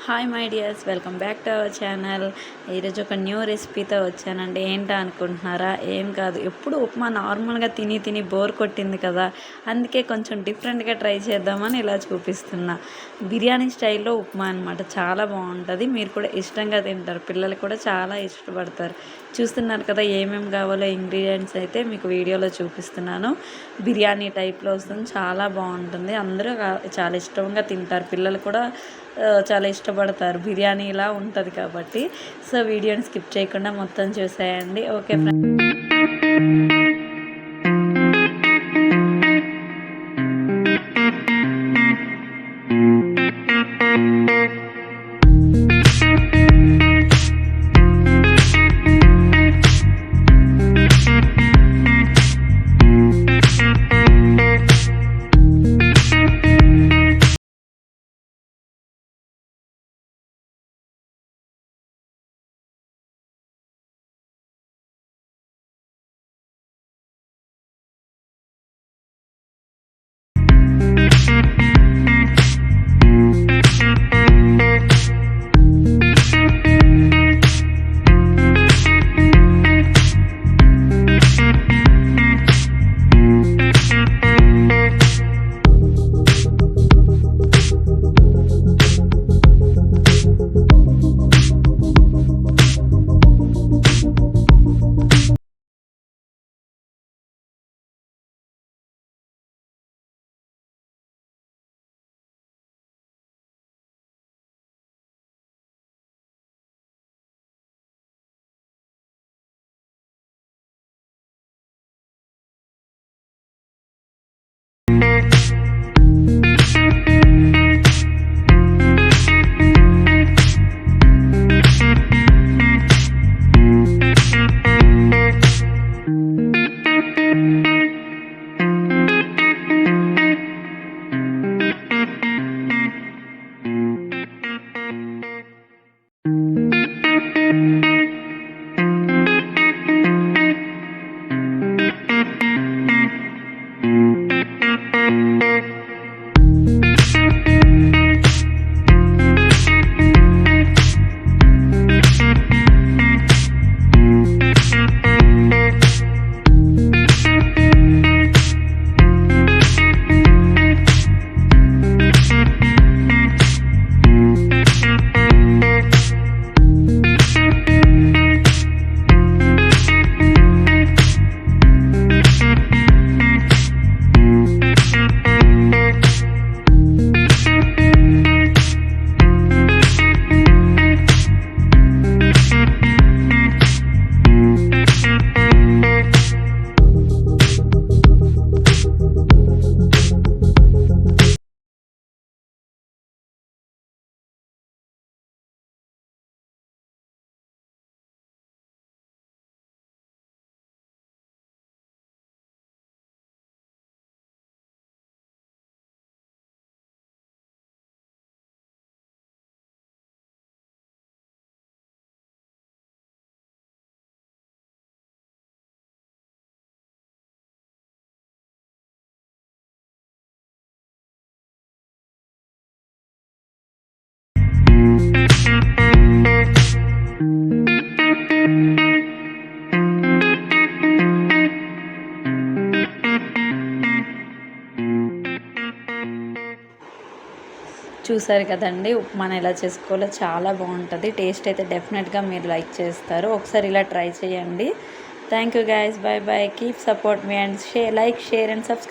Hi my dears, welcome back to our channel. ఈరోజు ఒక న్యూ రెసిపీతో వచ్చానండి. ఏంటా అనుకుంటున్నారా? ఏం కాదు, ఎప్పుడు ఉప్మా నార్మల్గా తిని తిని బోర్ కొట్టింది కదా, అందుకే కొంచెం డిఫరెంట్గా ట్రై చేద్దామని ఇలా చూపిస్తున్నా. బిర్యానీ స్టైల్లో ఉప్మా అనమాట. చాలా బాగుంటుంది, మీరు కూడా ఇష్టంగా తింటారు, పిల్లలు కూడా చాలా ఇష్టపడతారు. చూస్తున్నారు కదా ఏమేమి కావాలో ఇంగ్రీడియంట్స్ అయితే మీకు వీడియోలో చూపిస్తున్నాను. బిర్యానీ టైప్లో వస్తుంది, చాలా బాగుంటుంది, అందరూ చాలా ఇష్టంగా తింటారు, పిల్లలు కూడా చాలా ఇష్టపడతారు. బిర్యానీ ఇలా ఉంటుంది కాబట్టి. సో వీడియోని స్కిప్ చేయకుండా మొత్తం చూసేయండి. Okay friends. చూసారు కదండి, ఉప్మాని ఎలా చేసుకోవాలో చాలా బాగుంటుంది. టేస్ట్ అయితే డెఫినెట్గా మీరు లైక్ చేస్తారు. ఒకసారి ఇలా ట్రై చేయండి. Thank you guys, by by, keep support me and like, share and subscribe.